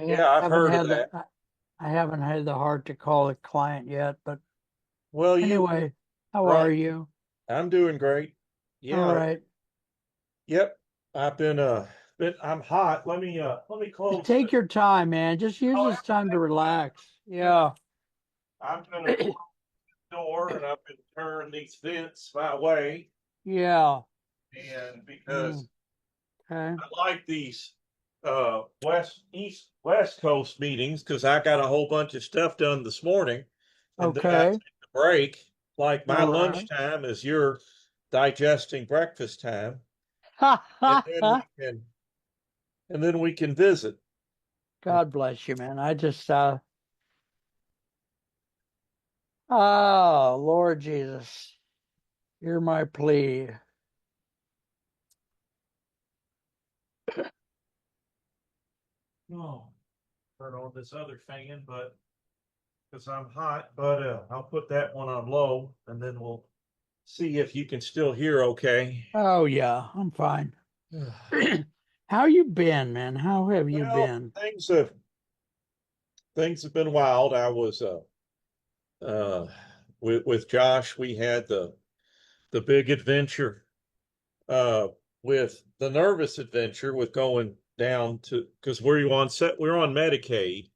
Yeah, I've Haven't heard of had that. I haven't had the heart to call a client yet, but Well, anyway, how are right. you? I'm doing great. All Yeah, right. yep. I've been I'm hot. Let me Just close take this. your time, man. Just use Oh, this time to relax. yeah. Yeah. I'm gonna close the door and I've been turning these vents my way. Yeah. And because Mm, okay. I like these West Coast meetings because I got a whole bunch of stuff done this morning and then I Okay. take a break. Like my All right. lunchtime is your digesting breakfast time, and then we can visit. God bless you, man. Oh, Lord Jesus, hear my plea. Oh, turn on this other fan, but because I'm hot, but I'll put that one on low and then we'll see if you can still hear okay. Oh yeah, I'm fine. How you been, man? How have you Well, been? things have been wild. I was uh with Josh, we had the big adventure with the nervous adventure with going down to because we're on Medicaid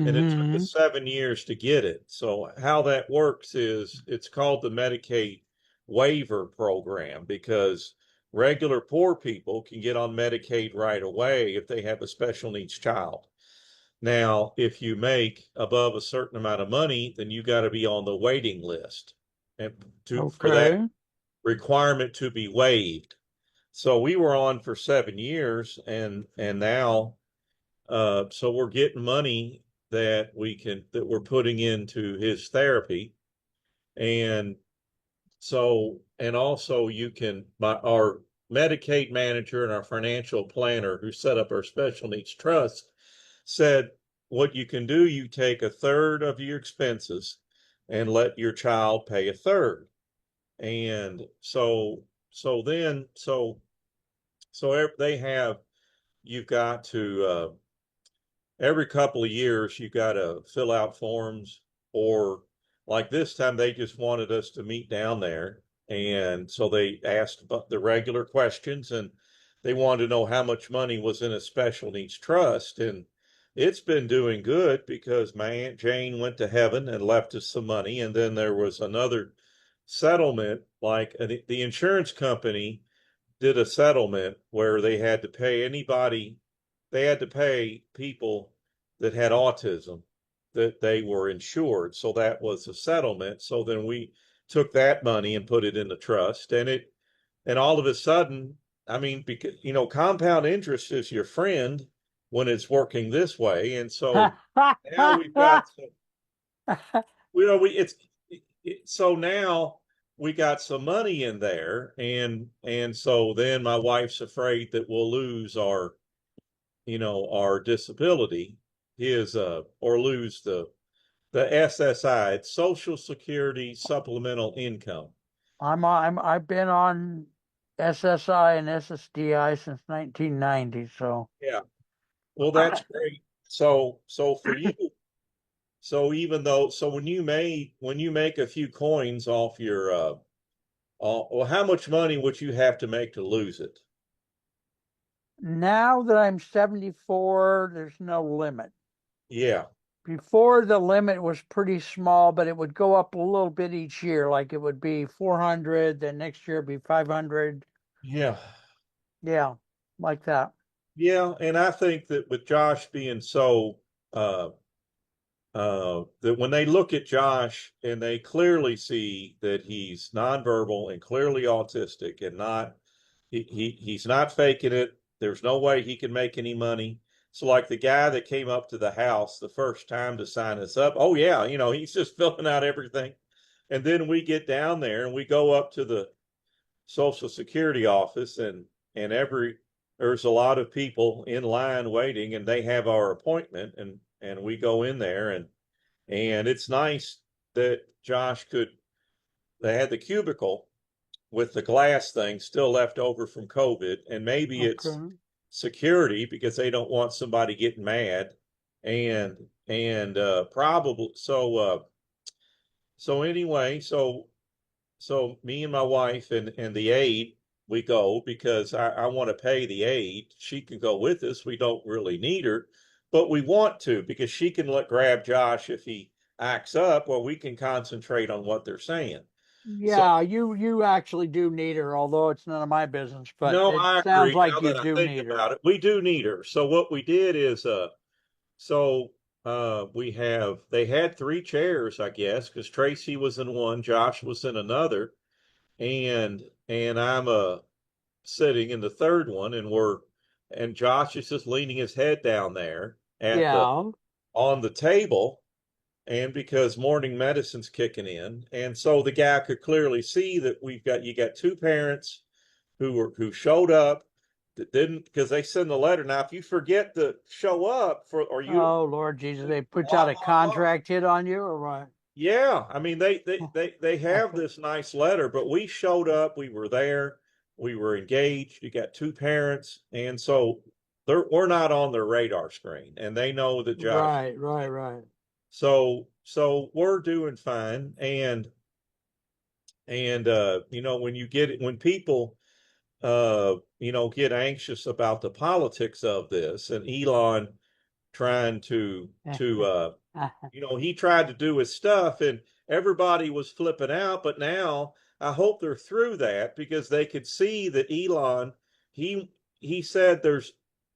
and it took Mm-hmm. us 7 years to get it. So how that works is it's called the Medicaid waiver program because regular poor people can get on Medicaid right away if they have a special needs child. Now, if you make above a certain amount of money, then you got to be on the waiting list and for that Okay. requirement to be waived. So we were on for 7 years and now so we're getting money that we're putting into his therapy. And and also you can our Medicaid manager and our financial planner who set up our special needs trust said what you can do, you take a third of your expenses and let your child pay a third. And so then they have you've got to every couple of years you got to fill out forms or like this time they just wanted us to meet down there and so they asked the regular questions and they wanted to know how much money was in a special needs trust and it's been doing good because my aunt Jane went to heaven and left us some money and then there was another settlement like the insurance company did a settlement where they had to pay people that had autism that they were insured. So that was a settlement. So then we took that money and put it in the trust and all of a sudden, I mean, because, compound interest is your friend when it's working this way. And so now we've got, we so now we got some money in there and so then my wife's afraid that we'll lose our disability his or lose the SSI, it's Social Security Supplemental Income. I've been on SSI and SSDI since 1990, so Yeah. Well, that's great. So for you, so even though so when you make a few coins off your well, how much money would you have to make to lose it? now that I'm 74, there's no limit. Yeah. Before the limit was pretty small, but it would go up a little bit each year. Like it would be 400, then next year it'd be 500. Yeah. Yeah, like that. Yeah, and I think that with Josh being so uh that when they look at Josh and they clearly see that he's nonverbal and clearly autistic and not he's not faking it. There's no way he can make any money. So like the guy that came up to the house the first time to sign us up, oh yeah, he's just filling out everything. And then we get down there and we go up to the Social Security office and there's a lot of people in line waiting and they have our appointment and we go in there and it's nice that Josh could they had the cubicle with the glass thing still left over from COVID and maybe it's Okay. security because they don't want somebody getting mad, and probably so anyway, so me and my wife and the aide, we go because I want to pay the aide. She can go with us. We don't really need her, but we want to because she can grab Josh if he acts up, or we can concentrate on what they're saying. So Yeah, you actually do need her, although it's none of my business, but no, it I sounds agree. Now like you that I do think need her. about it, we do need her. So what we did is so they had three chairs, I guess, because Tracy was in one, Josh was in another, and I'm sitting in the third one, and Josh is just leaning his head down there at the Yeah. on the table, and because morning medicine's kicking in, and so the guy could clearly see that you got two parents who showed up that didn't, because they send the letter. Now, if you forget to show up for or you Oh, Lord Jesus, they put blah out a blah blah. contract hit on you or what? Yeah, I mean they have this nice letter, but we showed up, we were there, we were engaged. You got two parents, and so we're not on their radar screen, and they know that Josh. Right, right, right. So we're doing fine, and when people get anxious about the politics of this, and Elon trying to he tried to do his stuff and everybody was flipping out, but now I hope they're through that because they could see that Elon, he he said there's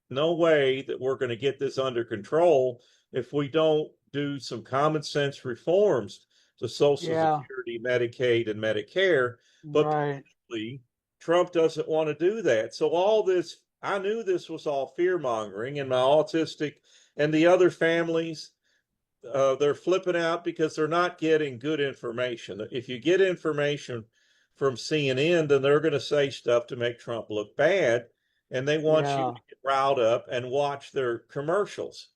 no way that we're going to get this under control if we don't do some common sense reforms to Social Yeah, Security, Medicaid, and Medicare. But right. apparently, Trump doesn't want to do that. So all this, I knew this was all fear mongering, and my autistic and the other families, they're flipping out because they're not getting good information. If you get information from CNN, then they're going to say stuff to make Trump look bad, and they want you to Yeah, get riled up and watch their commercials.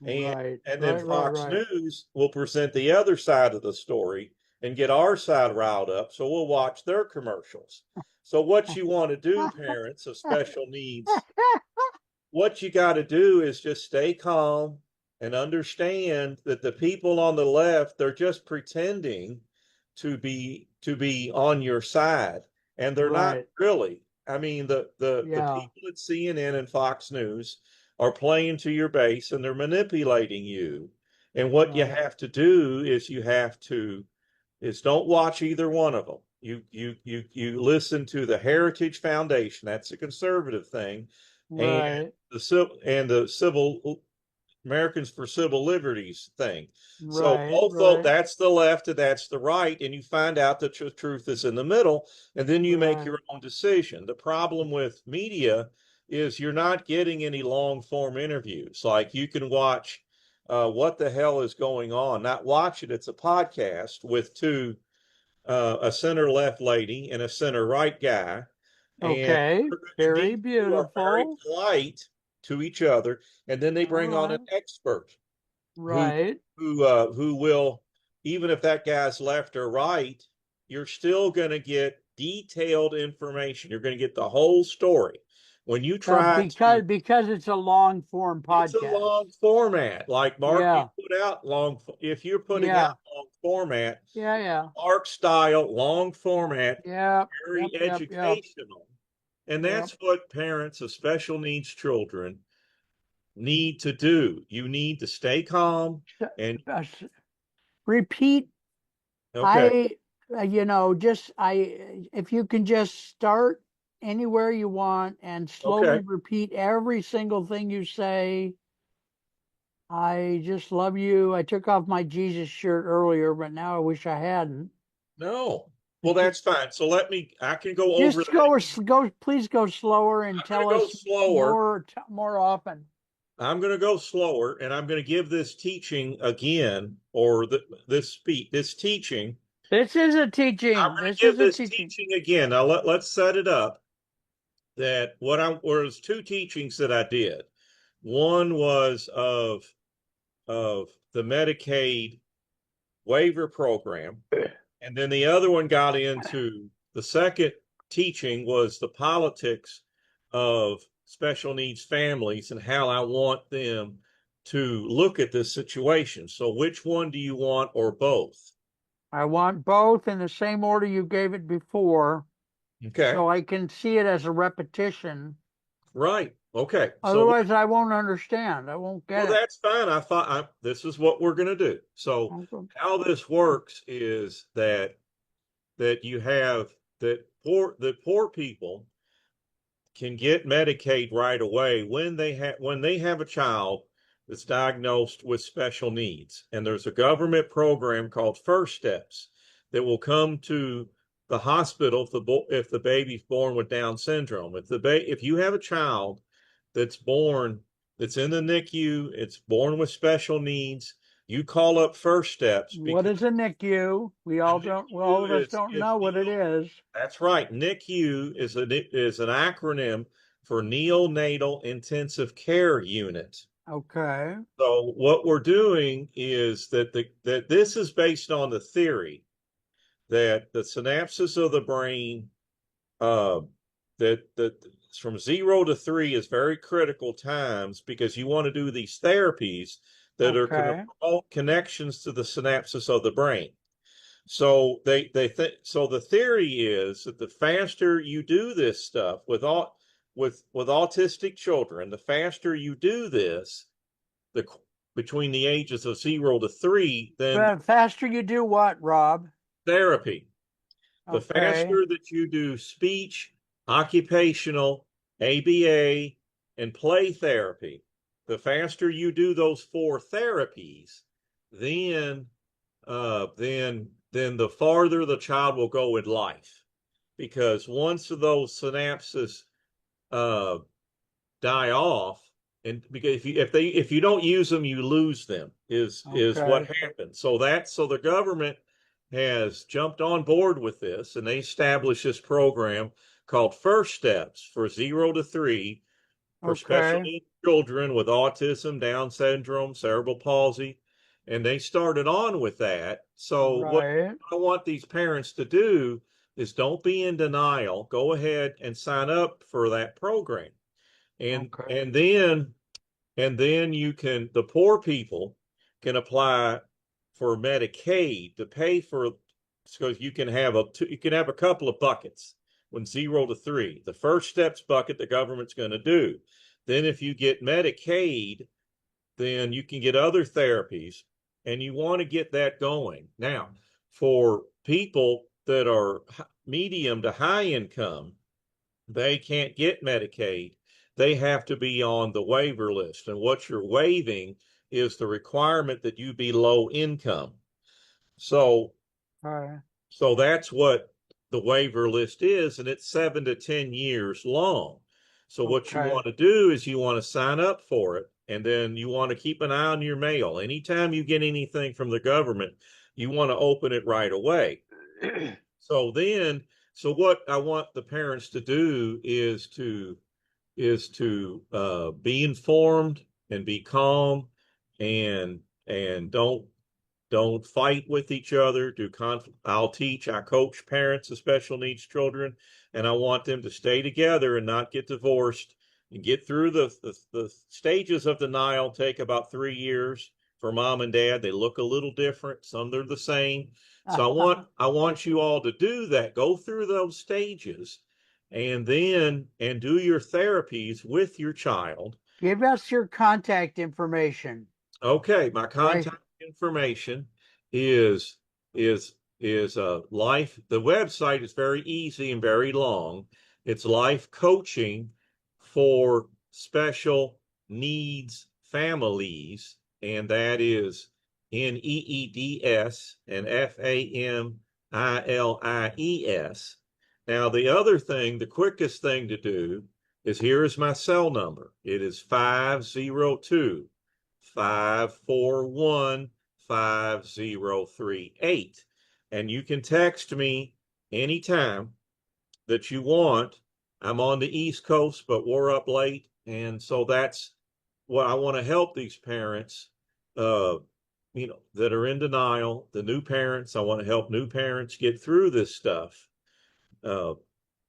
And right, then right, right, Fox right. News will present the other side of the story and get our side riled up, so we'll watch their commercials. So what you want to do, parents of special needs, what you got to do is just stay calm and understand that the people on the left, they're just pretending to be on your side, and they're not Right. really. I mean, the Yeah, people at CNN and Fox News are playing to your base, and they're manipulating you. And what you right. have to do is don't watch either one of them. You listen to the Heritage Foundation. That's a conservative thing, and Right. the Civil Americans for Civil Liberties thing. So Right. both Right. that's the left and that's the right, and you find out that the truth is in the middle, and then you make Right. your own decision. The problem with media is you're not getting any long form interviews. Like you can watch what the hell is going on, not watch it. It's a podcast with a center left lady and a center right guy, and Okay. Very these two are very beautiful. polite to each other, and then they All bring on an right. expert who Right. who will, even if that guy's left or right, you're still going to get detailed information. You're going to get the whole story. When you try to, Because it's a long form it's a podcast. long format. Like Mark, you Yeah. put out long. If you're putting out Yeah. long format, Yeah. Yeah. Mark style, long format, Yep. very Yep. Yep. Yep. educational. And Yep. that's what parents of special needs children need to do. You need to stay calm S- and Repeat. okay, I, if you can just start anywhere you want and slowly okay. repeat every single thing you say. I just love you. I took off my Jesus shirt earlier, but now I wish I hadn't. No. Well, But you that's fine. So I can go over just that go, again. please go slower and I'm going to tell go us slower. more often. I'm going to go slower, and I'm going to give this teaching again, or this teaching. This is a I'm teaching. going to This give is a this teaching. teaching again. Now let's set it up. That what I was two teachings that I did. One was of the Medicaid waiver program, and then the other one got into the second teaching was the politics of special needs families and how I want them to look at this situation. So which one do you want, or both? I want both in the same order you gave it before, Okay. so I can see it as a repetition. Right. Okay. So Otherwise, I won't understand. I won't get well, it. that's fine. I thought this is what we're going to do. So Okay. how this works is that you have that poor people can get Medicaid right away when they have a child that's diagnosed with special needs. And there's a government program called First Steps that will come to the hospital if the baby's born with Down syndrome. If you have a child that's born that's in the NICU, it's born with special needs, you call up First Steps What because is a NICU? We the all don't. Well, all of NICU us don't is know what it neo. is. That's right. NICU is an acronym for Neonatal Intensive Care Unit. Okay. So what we're doing is that this is based on the theory that the synapses of the brain uh, that from 0 to 3 is very critical times because you want to do these therapies that are going to Okay. promote connections to the synapses of the brain. So the theory is that the faster you do this stuff with autistic children, the faster you do this, the between the ages of 0 to 3, then But faster you do what, Rob? therapy. The Okay. faster that you do speech, occupational, ABA, and play therapy, the faster you do those 4 therapies, then then the farther the child will go in life. Because once those synapses uh, die off, and because if you don't use them, you lose them. Is what Okay. happens. So the government has jumped on board with this, and they established this program called First Steps for 0 to 3 for special Okay. needs children with autism, Down syndrome, cerebral palsy, and they started on with that. So what Right. I want these parents to do is don't be in denial. Go ahead and sign up for that program. And Okay. and then and then the poor people can apply for Medicaid to pay for, because you can have a couple of buckets when 0 to 3. The First Steps bucket the government's going to do. Then if you get Medicaid, then you can get other therapies, and you want to get that going. Now, for people that are medium to high income, they can't get Medicaid. They have to be on the waiver list. And what you're waiving is the requirement that you be low income. So All right. so that's what the waiver list is, and it's 7 to 10 years long. So what you Okay. want to do is you want to sign up for it, and then you want to keep an eye on your mail. Anytime you get anything from the government, you want to open it right away. So then, so what I want the parents to do is to be informed and be calm, and don't fight with each other. I coach parents of special needs children, and I want them to stay together and not get divorced and get through the stages of denial. Take about 3 years for mom and dad. They look a little different. Some they're the same. So I want you all to do that. Go through those stages, and then and do your therapies with your child. Give us your contact information. Okay, my Right. contact information is life. The website is very easy and very long. It's life coaching for special needs families, and that is NEEDS and FAMILIES. Now, the other thing, the quickest thing to do is here is my cell number. It is 502-541-5038. And you can text me anytime that you want. I'm on the East Coast, but we're up late. And so that's what I want to help these parents, uh, that are in denial, the new parents. I want to help new parents get through this stuff. Uh,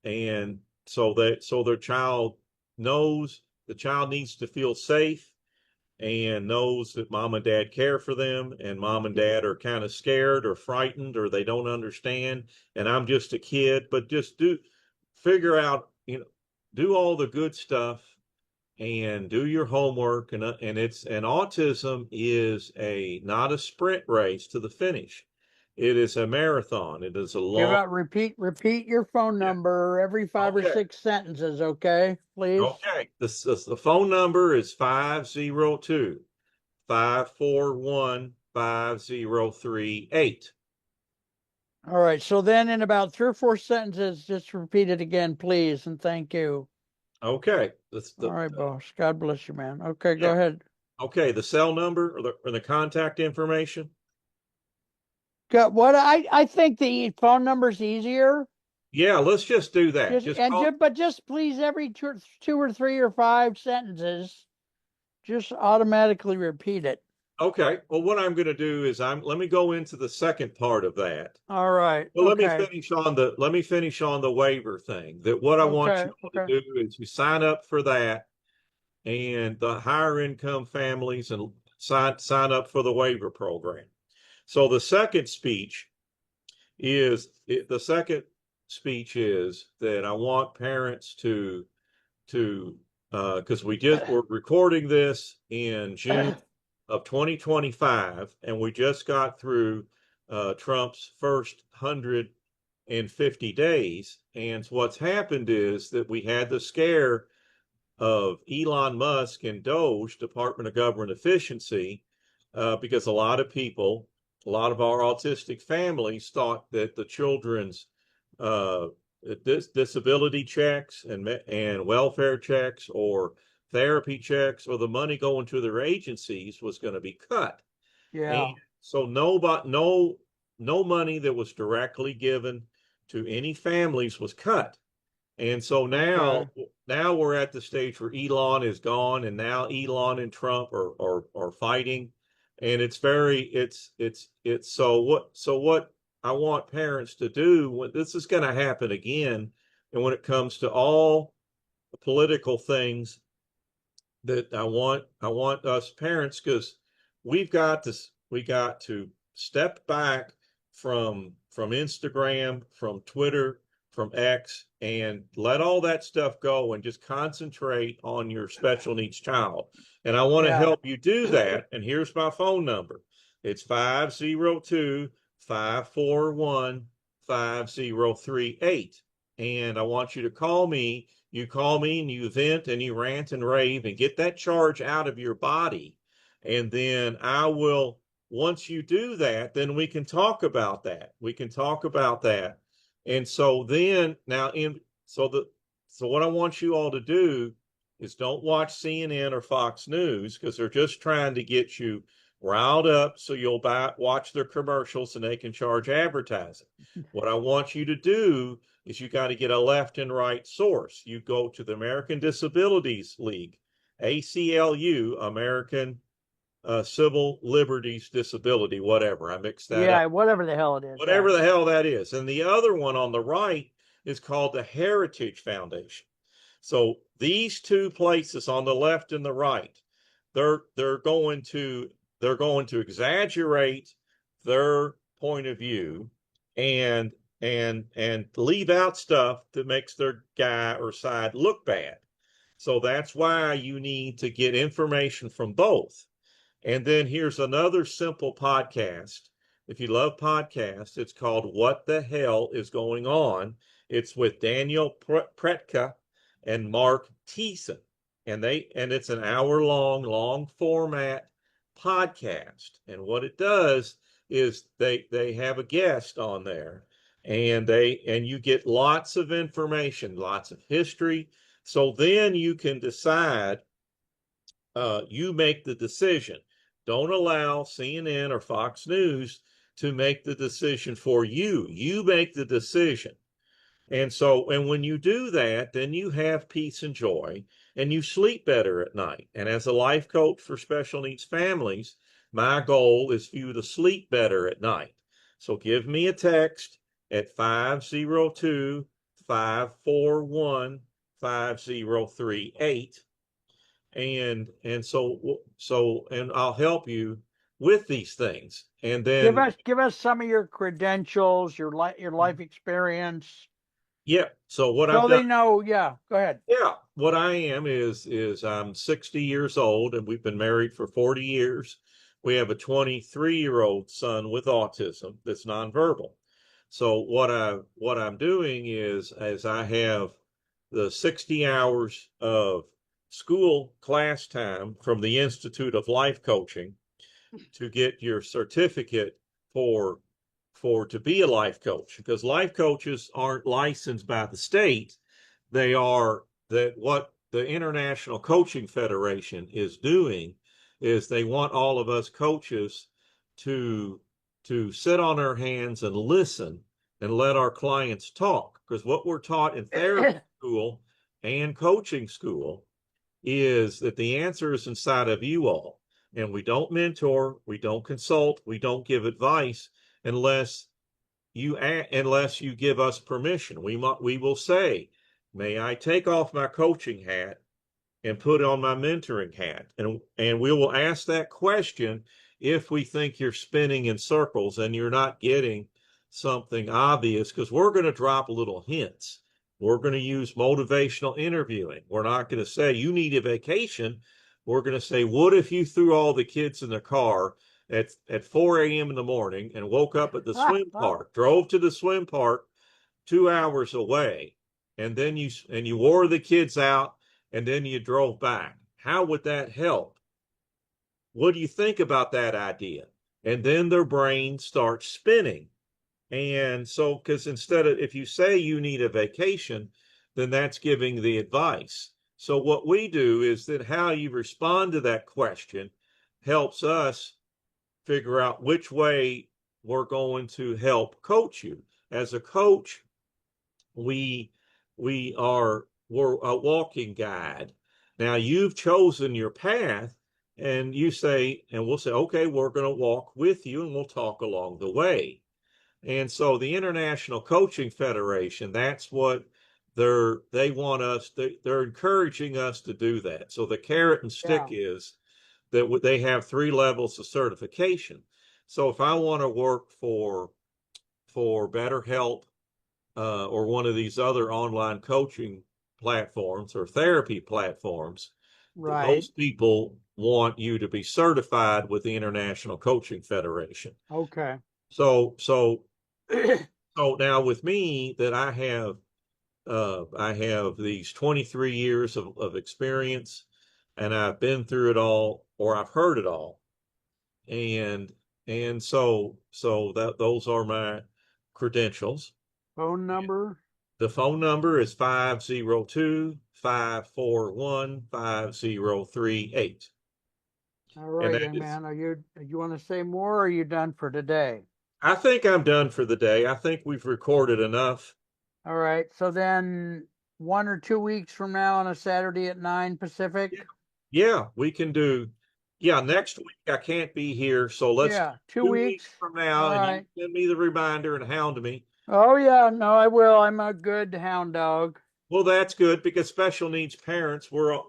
and so their child knows the child needs to feel safe and knows that mom and dad care for them, and mom and dad are kind of scared or frightened or they don't understand, and I'm just a kid. But just figure out, do all the good stuff and do your homework. And autism is a not a sprint race to the finish. It is a marathon. It is a Give long. out, repeat your phone Yeah. number every five or Okay. six sentences, okay? Please. Okay. The phone number is 502-541-5038. All right. So then in about three or four sentences, just repeat it again, please, and thank you. Okay. That's All the right, boss. God bless you, man. Okay, go Yeah. ahead. Okay. The cell number or the contact information. What I think the phone number's easier. Yeah. Let's just do that. Just Just and call. just but just please every two or three or five sentences, just automatically repeat it. Okay. Well, what I'm going to do is let me go into the second part of that. All right. Well, Okay. let me finish on the waiver thing. That what I want Okay. you all to Okay. do is you sign up for that and the higher income families and sign up for the waiver program. So the second speech is that I want parents to because we're recording this in June of 2025, and we just got through Trump's first 150 days. And what's happened is that we had the scare of Elon Musk and Doge, Department of Government Efficiency, because a lot of our autistic families thought that the children's uh, disability checks and welfare checks or therapy checks or the money going to their agencies was going to be cut. And Yeah. so no money that was directly given to any families was cut. And so Okay. now we're at the stage where Elon is gone, and now Elon and Trump are fighting, and it's so what I want parents to do when this is going to happen again, and when it comes to all political things that I want us parents, because we got to step back from Instagram, from Twitter, from X, and let all that stuff go and just concentrate on your special needs child. And I want to Yeah. help you do that. And here's my phone number. It's 502-541-5038. And I want you to call me. You call me and you vent and you rant and rave and get that charge out of your body. And then once you do that, then we can talk about that. We can talk about that. And so then now so what I want you all to do is don't watch CNN or Fox News because they're just trying to get you riled up so you'll watch their commercials and they can charge advertising. What I want you to do is you got to get a left and right source. You go to the American Disabilities League, ACLU, American Civil Liberties Disability, whatever. I mixed that up. Yeah. Whatever the hell it is. Yeah. Whatever the hell that is. And the other one on the right is called the Heritage Foundation. So these two places on the left and the right, they're going to exaggerate their point of view and and leave out stuff that makes their guy or side look bad. So that's why you need to get information from both. And then here's another simple podcast. If you love podcasts, it's called What the Hell is Going On? It's with Daniel Pretka and Mark Thiessen. And it's an hour long format podcast. And what it does is they have a guest on there and you get lots of information, lots of history. So then you can decide, you make the decision. Don't allow CNN or Fox News to make the decision for you. You make the decision. And when you do that, then you have peace and joy and you sleep better at night. And as a life coach for special needs families, my goal is for you to sleep better at night. So give me a text at 502-541-5038. 5038. And I'll help you with these things. And then Give us some of your credentials, your life experience, yeah, so what I've so done, they know. Yeah, go ahead. yeah, what I am is I'm 60 years old and we've been married for 40 years. We have a 23-year-old son with autism that's nonverbal. So what I'm doing is as I have the 60 hours of school class time from the Institute of Life Coaching to get your certificate for to be a life coach, because life coaches aren't licensed by the state. They are that what the International Coaching Federation is doing is they want all of us coaches to sit on our hands and listen and let our clients talk, because what we're taught in therapy school and coaching school is that the answer is inside of you all. And we don't mentor, we don't consult, we don't give advice unless unless you give us permission. We will say, "May I take off my coaching hat and put on my mentoring hat?" And we will ask that question if we think you're spinning in circles and you're not getting something obvious, because we're going to drop little hints. We're going to use motivational interviewing. We're not going to say you need a vacation. We're going to say, what if you threw all the kids in the car at 4 a.m. in the morning and woke up at the swim park, drove to the swim park 2 hours away, and then you wore the kids out and then you drove back? How would that help? What do you think about that idea? And then their brain starts spinning. And so, because instead of, if you say you need a vacation, then that's giving the advice. So, what we do is that how you respond to that question helps us figure out which way we're going to help coach you. As a coach, we we're a walking guide. Now you've chosen your path, and you say, and we'll say, okay, we're going to walk with you and we'll talk along the way. And so the International Coaching Federation, that's what they want us, they're encouraging us to do that. So the carrot and stick Yeah, is that they have 3 levels of certification. So if I want to work for BetterHelp, or one of these other online coaching platforms or therapy platforms, right. those people want you to be certified with the International Coaching Federation. Okay. So so now with me that I have these 23 years of experience, and I've been through it all, or I've heard it all. And so that those are my credentials. Phone number. The phone number is 502-541-5038. All And right, that young is, man. You want to say more, or are you done for today? I think I'm done for the day. I think we've recorded enough. All right. So then 1 or 2 weeks from now on a Saturday at 9 Yeah, Pacific. yeah, we can do, yeah, next week I can't be here. So let's do Yeah, two 2 weeks weeks. from All now, and you right. send me the reminder and hound me. Oh yeah, no, I will. I'm a good hound dog. Well, that's good because special needs parents, we're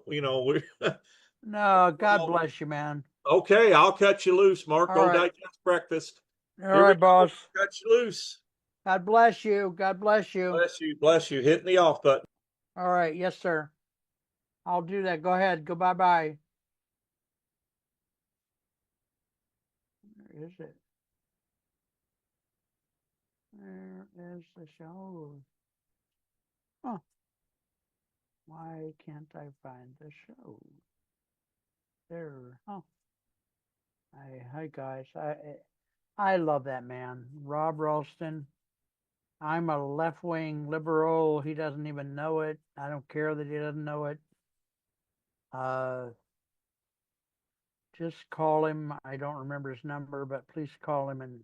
No, God all, bless you, man. okay, I'll cut you loose, Mark. All Go right. digest breakfast. All Here we right, go. boss. Cut you loose. God bless you. God bless you. Bless you. Bless you. Hitting the off button. All right. Yes, sir. I'll do that. Go ahead. Go bye-bye. Where is it? Where is the show? Huh. Why can't I find the show? There. Oh. Hi guys. I love that man, Rob Ralston. I'm a left-wing liberal. He doesn't even know it. I don't care that he doesn't know it. Uh, just call him. I don't remember his number, but please call him. And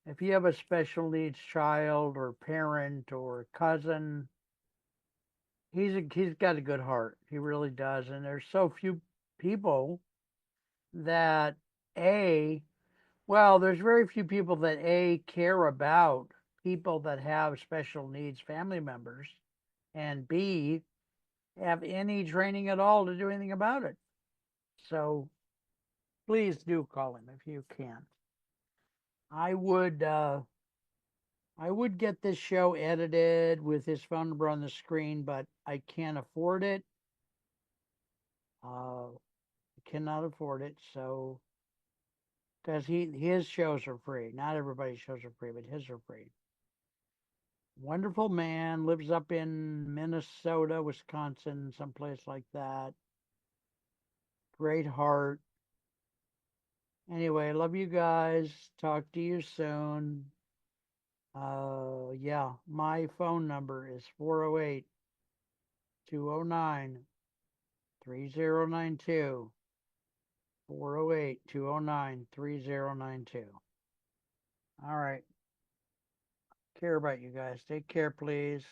if you have a special needs child or parent or cousin, he's got a good heart. He really does. And there's so few people that a well, there's very few people that care about people that have special needs family members, and B have any training at all to do anything about it. So please do call him if you can. I would get this show edited with his phone number on the screen, but I can't afford it. I cannot afford it, so because his shows are free. Not everybody's shows are free, but his are free. Wonderful man, lives up in Minnesota, Wisconsin, someplace like that. Great heart. Anyway, love you guys. Talk to you soon. Yeah, my phone number is 408 209 3092. 408 209 3092. All right. Care about you guys. Take care, please.